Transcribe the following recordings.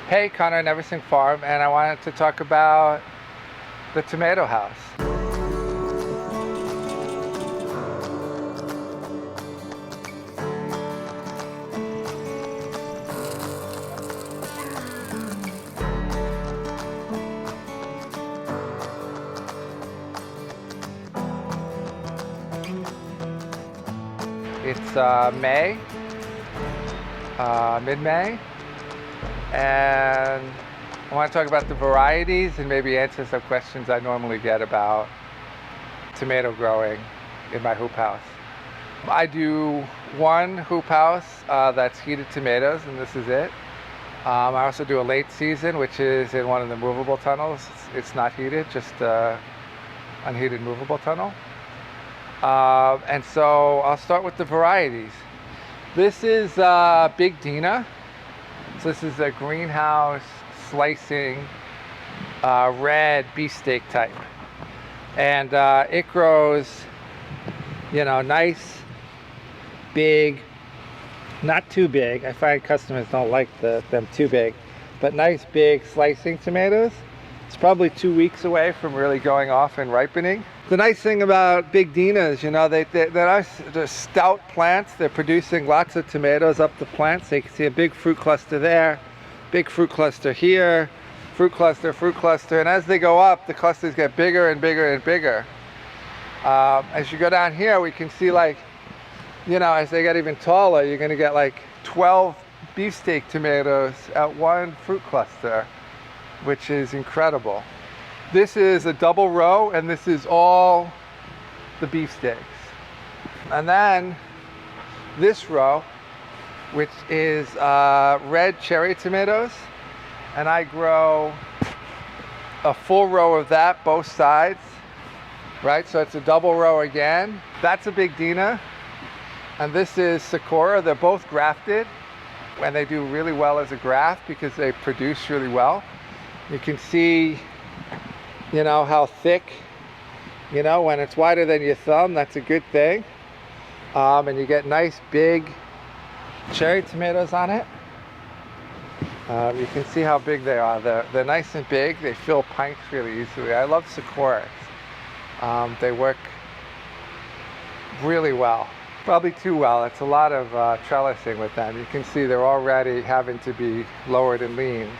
Hey, Conor, Neversink Farm, and I wanted to talk about the tomato house. It's May, mid-May, and I want to talk about the varieties and maybe answer some questions I normally get about tomato growing in my hoop house. I do one hoop house that's heated tomatoes, and this is it. I also do a late season, which is in one of the movable tunnels. It's not heated, just unheated movable tunnel. And so I'll start with the varieties. This is Big Dena. So this is a greenhouse slicing red beefsteak type. And it grows, nice, big, not too big. I find customers don't like them too big, but nice, big slicing tomatoes. It's probably 2 weeks away from really going off and ripening. The nice thing about Big Dena is, they're stout plants. They're producing lots of tomatoes up the plants. So you can see a big fruit cluster there, big fruit cluster here, fruit cluster, and as they go up, the clusters get bigger and bigger and bigger. As you go down here, we can see as they get even taller, you're gonna get like 12 beefsteak tomatoes at one fruit cluster, which is incredible. This is a double row, and this is all the beefsteaks. And then this row, which is red cherry tomatoes, and I grow a full row of that, both sides, right? So it's a double row again. That's a Big Dena, and this is Sakura. They're both grafted, and they do really well as a graft because they produce really well. You can see how thick, when it's wider than your thumb, that's a good thing. And you get nice big cherry tomatoes on it. You can see how big they are. They're nice and big. They fill pints really easily. I love Sakuras. They work really well. Probably too well. It's a lot of trellising with them. You can see they're already having to be lowered and leaned.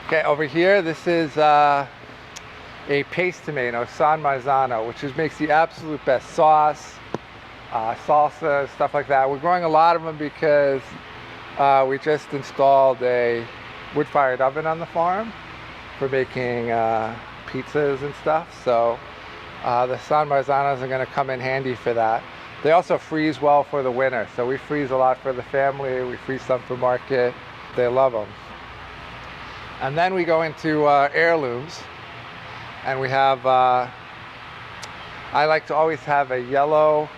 Okay, over here, this is a paste tomato, San Marzano, which makes the absolute best sauce, salsa, stuff like that. We're growing a lot of them because we just installed a wood-fired oven on the farm for making pizzas and stuff. So the San Marzanos are going to come in handy for that. They also freeze well for the winter. So we freeze a lot for the family. We freeze some for market. They love them. And then we go into heirlooms, and we have, I like to always have a yellow,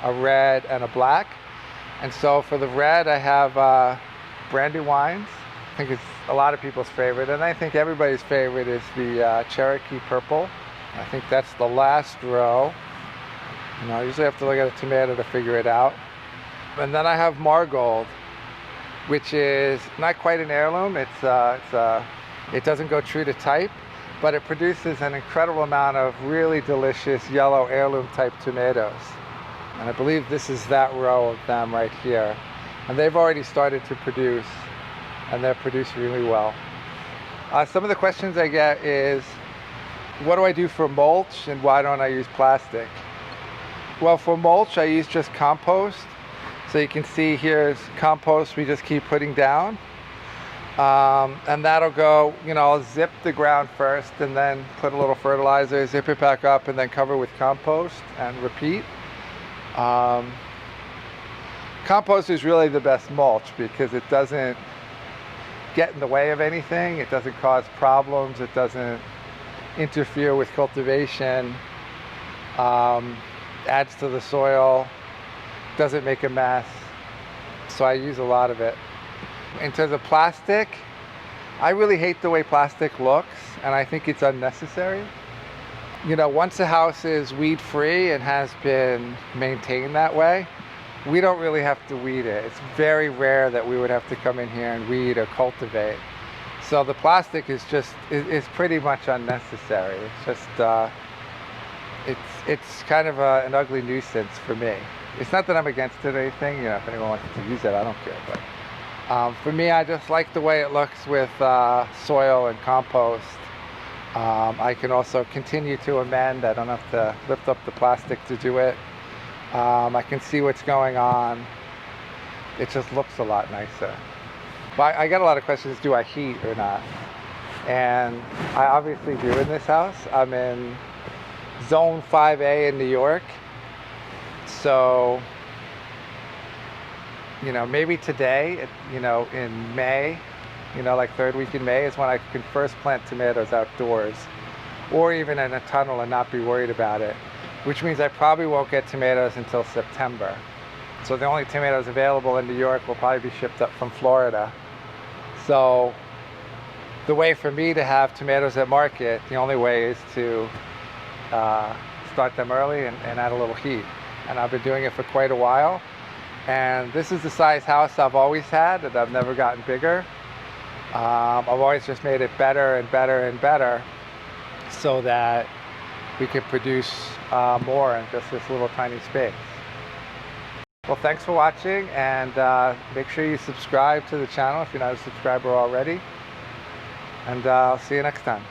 a red, and a black. And so for the red, I have brandy wines. I think it's a lot of people's favorite, and I think everybody's favorite is the Cherokee purple. I think that's the last row. I usually have to look at a tomato to figure it out. And then I have Margold, which is not quite an heirloom. It doesn't go true to type, but it produces an incredible amount of really delicious yellow heirloom type tomatoes. And I believe this is that row of them right here. And they've already started to produce, and they're produced really well. Some of the questions I get is, what do I do for mulch, and why don't I use plastic? Well, for mulch, I use just compost. So you can see here's compost we just keep putting down. And that'll go, I'll zip the ground first and then put a little fertilizer, zip it back up, and then cover with compost and repeat. Compost is really the best mulch because it doesn't get in the way of anything. It doesn't cause problems. It doesn't interfere with cultivation. Adds to the soil. Doesn't make a mess. So I use a lot of it. In terms of plastic, I really hate the way plastic looks, and I think it's unnecessary. Once a house is weed free and has been maintained that way, we don't really have to weed it. It's very rare that we would have to come in here and weed or cultivate. So the plastic is just is pretty much unnecessary. It's just it's kind of an ugly nuisance for me. It's not that I'm against it or anything. You know, if anyone wants to use it, I don't care. But for me, I just like the way it looks with soil and compost. I can also continue to amend. I don't have to lift up the plastic to do it. I can see what's going on. It just looks a lot nicer. But I get a lot of questions, do I heat or not? And I obviously do in this house. I'm in Zone 5A in New York. So, you know, maybe today, you know, in May, you know, like third week in May is when I can first plant tomatoes outdoors, or even in a tunnel and not be worried about it, which means I probably won't get tomatoes until September. So the only tomatoes available in New York will probably be shipped up from Florida. So the way for me to have tomatoes at market, the only way is to start them early and add a little heat. And I've been doing it for quite a while. And this is the size house I've always had, and I've never gotten bigger. I've always just made it better and better and better so that we can produce more in just this little tiny space. Well, thanks for watching, and make sure you subscribe to the channel if you're not a subscriber already. And I'll see you next time.